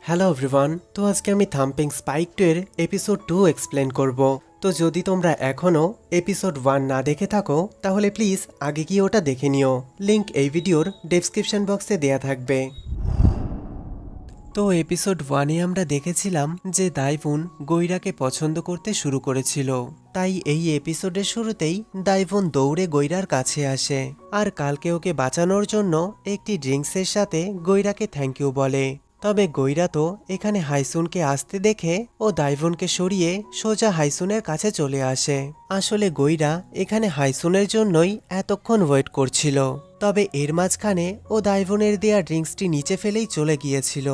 Hello everyone, তো আজকে আমি থাম্পিং স্পাইক 2 এর এপিসোড 2 এক্সপ্লেন করব। তো যদি তোমরা এখনও এপিসোড 1 না দেখে থাকো তাহলে প্লিজ আগে গিয়ে ওটা দেখে নিও। লিংক এই ভিডিওর ডেসক্রিপশন বক্সে দেয়া থাকবে। তো এপিসোড 1-এ আমরা দেখেছিলাম যে দাইভুন গৈরাকে পছন্দ করতে শুরু করেছিল। তাই এই এপিসোডের শুরুতেই দাইভুন দৌড়ে গৈরার কাছে আসে আর কালকে ওকে বাঁচানোর জন্য একটি ড্রিঙ্কসের সাথে গৈরাকে থ্যাংক ইউ বলে। তবে গৈরা তো এখানে হাইসুনকে আসতে দেখে ও দাইভুনকে সরিয়ে সোজা হাইসুনের কাছে চলে আসে। আসলে গৈরা এখানে হাইসুনের জন্যই এতক্ষণ ওয়েট করছিল। তবে এর মাঝখানে ও দাইভুনের দেয়া ড্রিঙ্কসটি নিচে ফেলেই চলে গিয়েছিল,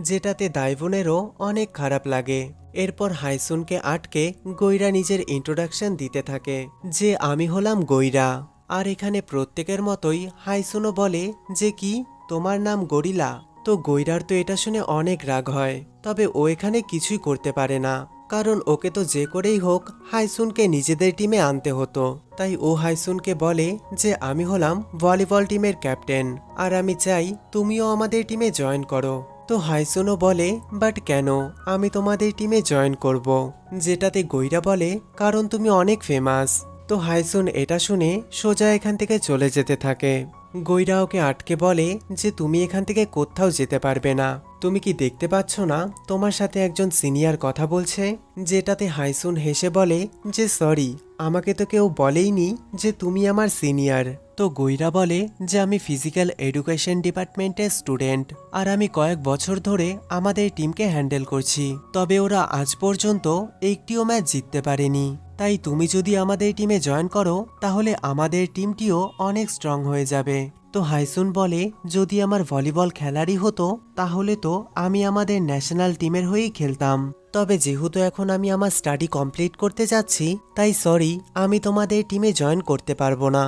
যেটাতে দাইভুনেরও অনেক খারাপ লাগে। এরপর হাইসুনকে আটকে গৈরা নিজের ইন্ট্রোডাকশন দিতে থাকে যে আমি হলাম গৈরা। আর এখানে প্রত্যেকের মতোই হাইসুনও বলে যে কি তোমার নাম গরিলা। তো গৈরার তো এটা শুনে অনেক রাগ হয়, তবে ও এখানে কিছুই করতে পারে না, কারণ ওকে তো যে করেই হোক হাইসুনকে নিজেদের টিমে আনতে হতো। তাই ও হাইসুনকে বলে যে আমি হলাম ভলিবল টিমের ক্যাপ্টেন আর আমি চাই তুমিও আমাদের টিমে জয়েন করো। তো হাইসুনও বলে বাট কেন আমি তোমাদের টিমে জয়েন করব, যেটাতে গৈরা বলে কারণ তুমি অনেক ফেমাস। তো হাইসুন এটা শুনে সোজা এখান থেকে চলে যেতে থাকে। গৈরা ওকে আটকে বলে যে তুমি এখান থেকে কোথাও যেতে পারবে না, তুমি কি দেখতে পাচ্ছ না তোমার সাথে একজন সিনিয়র কথা বলছে। যেটাতে হাইসুন হেসে বলে যে সরি, আমাকে তো কেউ বলেইনি যে তুমি আমার সিনিয়র। তো গৈরা বলে যে আমি ফিজিক্যাল এডুকেশন ডিপার্টমেন্টের স্টুডেন্ট আর আমি কয়েক বছর ধরে আমাদের টিমকে হ্যান্ডেল করছি, তবে ওরা আজ পর্যন্ত একটিও ম্যাচ জিততে পারেনি। তাই তুমি যদি আমাদের টিমে জয়েন করো তাহলে আমাদের টিমটিও অনেক স্ট্রং হয়ে যাবে। তো হাইসুন বলে যদি আমার ভলিবল খেলারই হতো তাহলে তো আমি আমাদের ন্যাশনাল টিমের হয়েই খেলতাম, তবে যেহেতু এখন আমি আমার স্টাডি কমপ্লিট করতে যাচ্ছি তাই সরি, আমি তোমাদের টিমে জয়েন করতে পারবো না।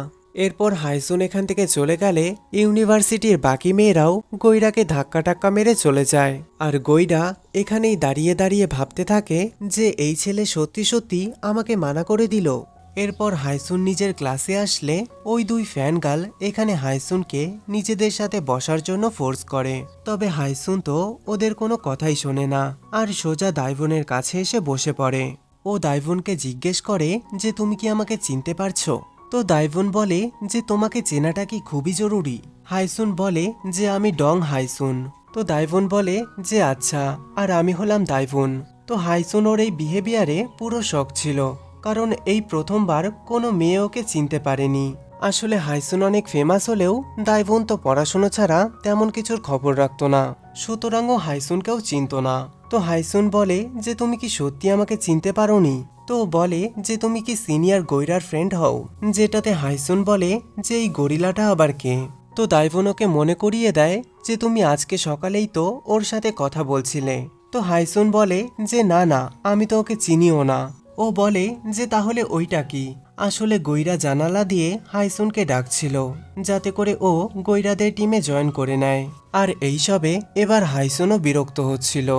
এরপর হাইসুন এখান থেকে চলে গেলে ইউনিভার্সিটির বাকি মেয়েরাও গৈরাকে ধাক্কা টাক্কা মেরে চলে যায়। আর গৈরা এখানেই দাঁড়িয়ে দাঁড়িয়ে ভাবতে থাকে যে এই ছেলে সত্যি সত্যি আমাকে মানা করে দিল। এরপর হাইসুন নিজের ক্লাসে আসলে ওই দুই ফ্যান গার্ল এখানে হাইসুনকে নিজেদের সাথে বসার জন্য ফোর্স করে, তবে হাইসুন তো ওদের কোনো কথাই শোনে না আর সোজা দাইভুনের কাছে এসে বসে পড়ে। ও দাইভুনকে জিজ্ঞেস করে যে তুমি কি আমাকে চিনতে পারছো। তো দাইভুন বলে যে তোমাকে চেনাটা কি খুবই জরুরি। হাইসুন বলে যে আমি ডং হাইসুন। তো দাইভুন বলে যে আচ্ছা, আর আমি হলাম দাইভুন। তো হাইসুন ওর এই বিহেভিয়ারে পুরো শক ছিল, কারণ এই প্রথমবার কোনো মেয়ে ওকে চিনতে পারেনি। আসলে হাইসুন অনেক ফেমাস হলেও দাইভুন তো পড়াশোনা ছাড়া তেমন কিছুর খবর রাখতো না, সুতরাং ও হাইসুনকেও চিনত না। তো হাইসুন বলে যে তুমি কি সত্যি আমাকে চিনতে পারোনি। তো বলে যে তুমি কি সিনিয়র গৈরার ফ্রেন্ড হও, যেটাতে হাইসুন বলে যে এই গরিলাটা আবার কে। তো দাইভুন ওকে মনে করিয়ে দেয় যে তুমি আজকে সকালেই তো ওর সাথে কথা বলছিলে। তো হাইসুন বলে যে না না, আমি তো ওকে চিনিও না। ও বলে যে তাহলে ওইটা কি। আসলে গৈরা জানালা দিয়ে হাইসুনকে ডাকছিল যাতে করে ও গৈরাদের টিমে জয়েন করে নেয়। আর এইসবে এবার হাইসুনও বিরক্ত হচ্ছিল।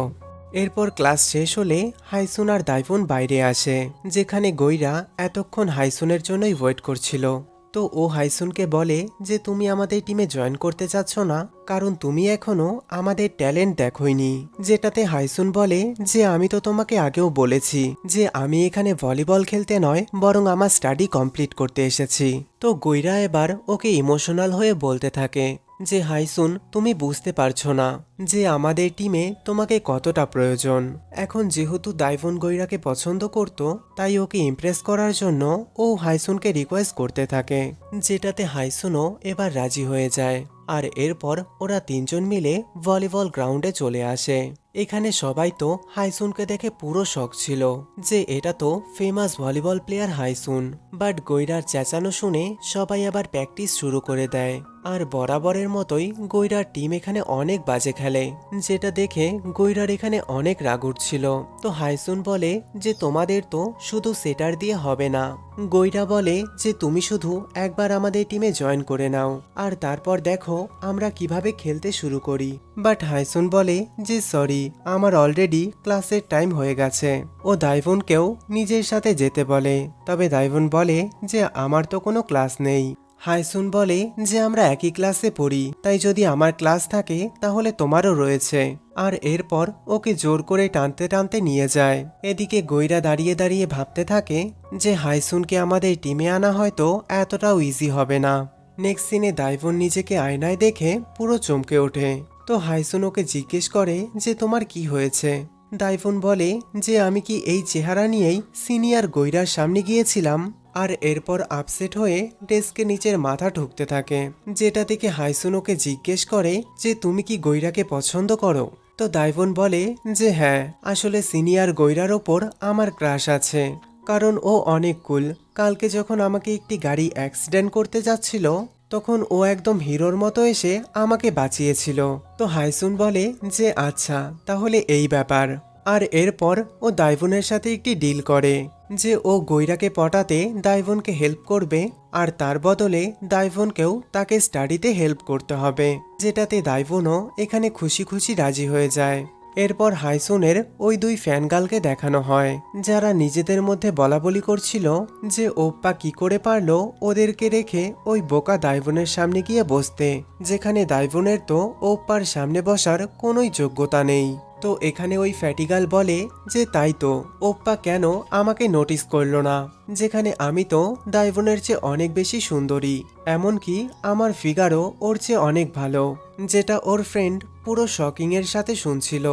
এরপর ক্লাস শেষ হলে হাইসুন আর দাইভুন বাইরে আসে, যেখানে গৈরা এতক্ষণ হাইসুনের জন্যই ওয়েট করছিল। তো ও হাইসুনকে বলে যে তুমি আমাদের টিমে জয়েন করতে চাচ্ছ না কারণ তুমি এখনো আমাদের ট্যালেন্ট দেখোইনি। যেটাতে হাইসুন বলে যে আমি তো তোমাকে আগেও বলেছি যে আমি এখানে ভলিবল খেলতে নয় বরং আমার স্টাডি কমপ্লিট করতে এসেছি। তো গৈরা এবার ওকে ইমোশনাল হয়ে বলতে থাকে যে হাইসুন তুমি বুঝতে পারছো না যে আমাদের টিমে তোমাকে কতটা প্রয়োজন। এখন যেহেতু দাইভুন গৈরাকে পছন্দ করত তাই ওকে ইমপ্রেস করার জন্য ও হাইসুনকে রিকোয়েস্ট করতে থাকে, যেটাতে হাইসুনও এবার রাজি হয়ে যায়। আর এরপর ওরা তিনজন মিলে ভলিবল গ্রাউন্ডে চলে আসে। এখানে সবাই তো হাইসুনকে দেখে পুরো শক ছিল যে এটা তো ফেমাস ভলিবল প্লেয়ার হাইসুন। বাট গৈরার চেঁচানো শুনে সবাই আবার প্র্যাকটিস শুরু করে দেয়। আর বরাবরের মতোই গৈরার টিম এখানে অনেক বাজে খেলে, যেটা দেখে গৈরার এখানে অনেক রাগ উঠছিল। তো হাইসুন বলে যে তোমাদের তো শুধু সেটার দিয়ে হবে না। গৈরা বলে যে তুমি শুধু একবার আমাদের টিমে জয়েন করে নাও আর তারপর দেখো আমরা কিভাবে খেলতে শুরু করি। বাট হাইসুন বলে যে সরি, আমার অলরেডি ক্লাসের টাইম হয়ে গেছে। ও দাইভুনকেও নিজের সাথে যেতে বলে, তবে দাইভুন বলে যে আমার তো কোনো ক্লাস নেই, হাইসুন বলে যে আমরা একই ক্লাসে পড়ি, তাই যদি আমার ক্লাস থাকে তাহলে তোমারও রয়েছে। আর এরপর ওকে জোর করে টানতে টানতে নিয়ে যায়। এদিকে গৈরা দাঁড়িয়ে দাঁড়িয়ে ভাবতে থাকে যে হাইসুনকে আমাদের টিমে আনা হয়তো এতটাও ইজি হবে না। নেক্সট সিনে দাইভন নিজেকে আয়নায় দেখে পুরো চমকে ওঠে। তো হাইসুন ওকে জিজ্ঞেস করে যে তোমার কি হয়েছে। দাইভন বলে যে আমি কি এই চেহারা নিয়েই সিনিয়র গৈরার সামনে গিয়েছিলাম। আর এরপর আপসেট হয়ে ডেস্কে নিচের মাথা ঠুকতে থাকে, যেটা থেকে হাইসুন ওকে জিজ্ঞেস করে যে তুমি কি গৈরাকে পছন্দ করো। তো দাইভন বলে যে হ্যাঁ, আসলে সিনিয়র গৈরার ওপর আমার ক্রাশ আছে, কারণ ও অনেক কুল। কালকে যখন আমাকে একটি গাড়ি অ্যাক্সিডেন্ট করতে যাচ্ছিল তখন ও একদম হিরোর মতো এসে আমাকে বাঁচিয়েছিল। তো হাইসুন বলে যে আচ্ছা, তাহলে এই ব্যাপার। আর এরপর ও দাইভনের সাথে একটি ডিল করে যে ও গৈরাকে পটাতে দাইভনকে হেল্প করবে, আর তার বদলে দাইভনকেও তাকে স্টাডিতে হেল্প করতে হবে, যেটাতে দাইভনও এখানে খুশি খুশি রাজি হয়ে যায়। এরপর হাইসুনের ওই দুই ফ্যানগার্লকে দেখানো হয়, যারা নিজেদের মধ্যে বলাবলি করছিল যে ওপ্পা কি করে পারলো ওদেরকে রেখে ওই বোকা দাইভনের সামনে গিয়ে বসতে, যেখানে দাইভনের তো ওপ্পার সামনে বসার কোনোই যোগ্যতা নেই। তো এখানে ওই ফ্যাটিগাল বলে যে তাই তো, ওপ্পা কেন আমাকে নোটিস করলো না, যেখানে আমি তো দাইভনের চেয়ে অনেক বেশি সুন্দরী, এমনকি আমার ফিগারও ওর চেয়ে অনেক ভালো, যেটা ওর ফ্রেন্ড পুরো শকিং এর সাথে শুনছিল।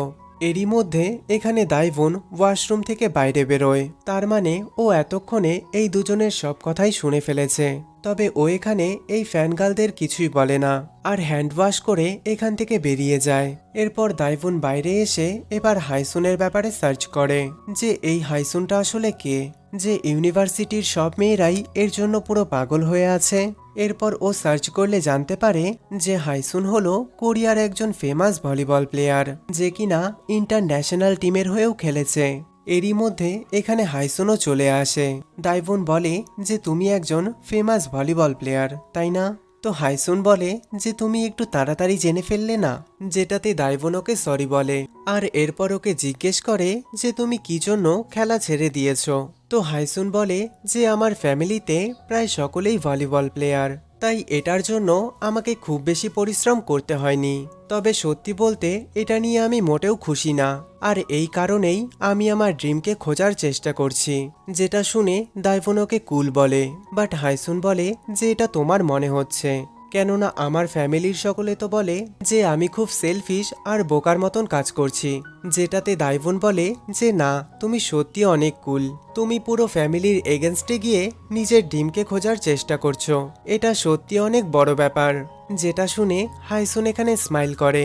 এরই মধ্যে এখানে দাইভন ওয়াশরুম থেকে বাইরে বেরোয়, তার মানে ও এতক্ষণে এই দুজনের সব কথাই শুনে ফেলেছে। তবে ও এখানে এই ফ্যানগার্লদের কিছুই বলে না, আর হ্যান্ড ওয়াশ করে এখান থেকে বেরিয়ে যায়। এরপর দাইভন বাইরে এসে এবার হাইসুনের ব্যাপারে সার্চ করে যে এই হাইসুনটা আসলে কে, যে ইউনিভার্সিটির সব মেয়েরাই এর জন্য পুরো পাগল হয়ে আছে। এরপর ও সার্চ করলে জানতে পারে যে হাইসুন হলো কোরিয়ার একজন ফেমাস ভলিবল প্লেয়ার, যে কিনা ইন্টারন্যাশনাল টিমের হয়েও খেলেছে। এরই মধ্যে এখানে হাইসুনও চলে আসে। দাইভন বলে যে তুমি একজন ফেমাস ভলিবল প্লেয়ার, তাই না? তো হাইসুন বলে যে তুমি একটু তাড়াতাড়ি জেনে ফেললে না, যেটাতে দাইভন ওকে সরি বলে। আর এরপর ওকে জিজ্ঞেস করে যে তুমি কি জন্য খেলা ছেড়ে দিয়েছো। তো হাইসুন বলে যে আমার ফ্যামিলিতে প্রায় সকলেই ভলিবল প্লেয়ার, তাই এটার জন্য আমাকে খুব বেশি পরিশ্রম করতে হয়নি। তবে সত্যি বলতে এটা নিয়ে আমি মোটেও খুশি না, আর এই কারণেই আমি আমার ড্রিমকে খোঁজার চেষ্টা করছি। যেটা শুনে দাইভন ওকে কুল বলে, বাট হাইসুন বলে যে এটা তোমার মনে হচ্ছে, কেননা আমার ফ্যামিলির সকলে তো বলে যে আমি খুব সেলফিশ আর বোকার মতন কাজ করছি। যেটাতে দাইভন বলে যে না, তুমি সত্যি অনেক কুল, তুমি পুরো ফ্যামিলির এগেনস্টে গিয়ে নিজের ডিমকে খোঁজার চেষ্টা করছো, এটা সত্যি অনেক বড় ব্যাপার। যেটা শুনে হাইসুন এখানে স্মাইল করে।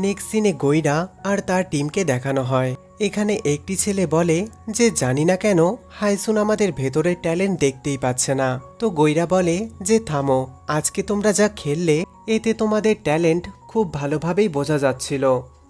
নেক্সট সিনে গৈরা আর তার টিমকে দেখানো হয়। এখানে একটি ছেলে বলে যে জানি না কেন হাইসুন আমাদের ভেতরের ট্যালেন্ট দেখতেই পাচ্ছে না। তো গৈরা বলে যে থামো, আজকে তোমরা যা খেললে এতে তোমাদের ট্যালেন্ট খুব ভালোভাবেই বোঝা যাচ্ছিল।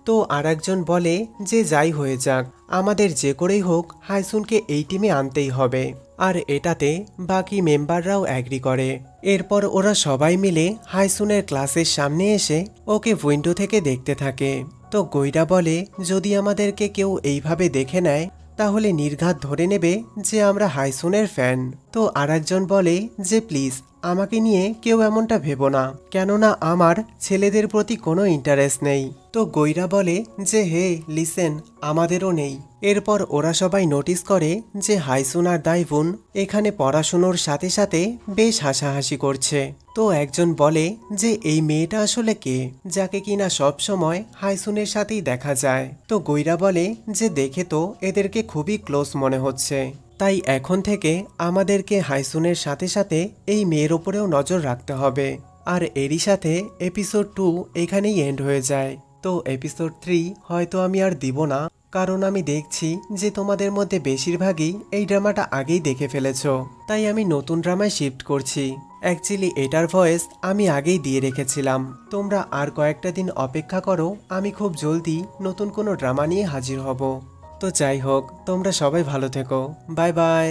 তো আরেকজন বলে যে যাই হয়ে যাক, আমাদের যে করেই হোক হাইসুনকে এই টিমে আনতেই হবে। আর এটাতে বাকি মেম্বাররাও অ্যাগ্রি করে। এরপর ওরা সবাই মিলে হাইসুনের ক্লাসের সামনে এসে ওকে উইন্ডো থেকে দেখতে থাকে। তো গৈরা বলে যদি আমাদেরকে কেউ এইভাবে দেখে নেয় তাহলে নির্ঘাত ধরে নেবে যে আমরা হাইসুনের ফ্যান। তো আরেকজন বলে যে প্লিজ আমাকে নিয়ে কেউ এমনটা ভেবো না, কেননা আমার ছেলেদের প্রতি কোনো ইন্টারেস্ট নেই। তো গৈরা বলে যে হে লিসেন, আমাদেরও নেই। এরপর ওরা সবাই নোটিস করে যে হাইসুন আর দাইভুন এখানে পড়াশুনোর সাথে সাথে বেশ হাসাহাসি করছে। তো একজন বলে যে এই মেয়েটা আসলে কে, যাকে কিনা সব সময় হাইসুনের সাথেই দেখা যায়। তো গৈরা বলে যে দেখে তো এদেরকে খুবই ক্লোজ মনে হচ্ছে, তাই এখন থেকে আমাদেরকে হাইসুনের সাথে সাথে এই মেয়ের উপরেও নজর রাখতে হবে। আর এরই সাথে এপিসোড 2 এখানেই এন্ড হয়ে যায়। তো এপিসোড 3 হয়তো আমি আর দিব না, কারণ আমি দেখছি যে তোমাদের মধ্যে বেশিরভাগই এই ড্রামাটা আগেই দেখে ফেলেছো, তাই আমি নতুন ড্রামায় শিফট করছি। অ্যাকচুয়ালি এটার ভয়েস আমি আগেই দিয়ে রেখেছিলাম। তোমরা আর কয়েকটা দিন অপেক্ষা করো, আমি খুব জলদি নতুন কোনো ড্রামা নিয়ে হাজির হব। তো যাই হোক, তোমরা সবাই ভালো থেকো। Bye bye.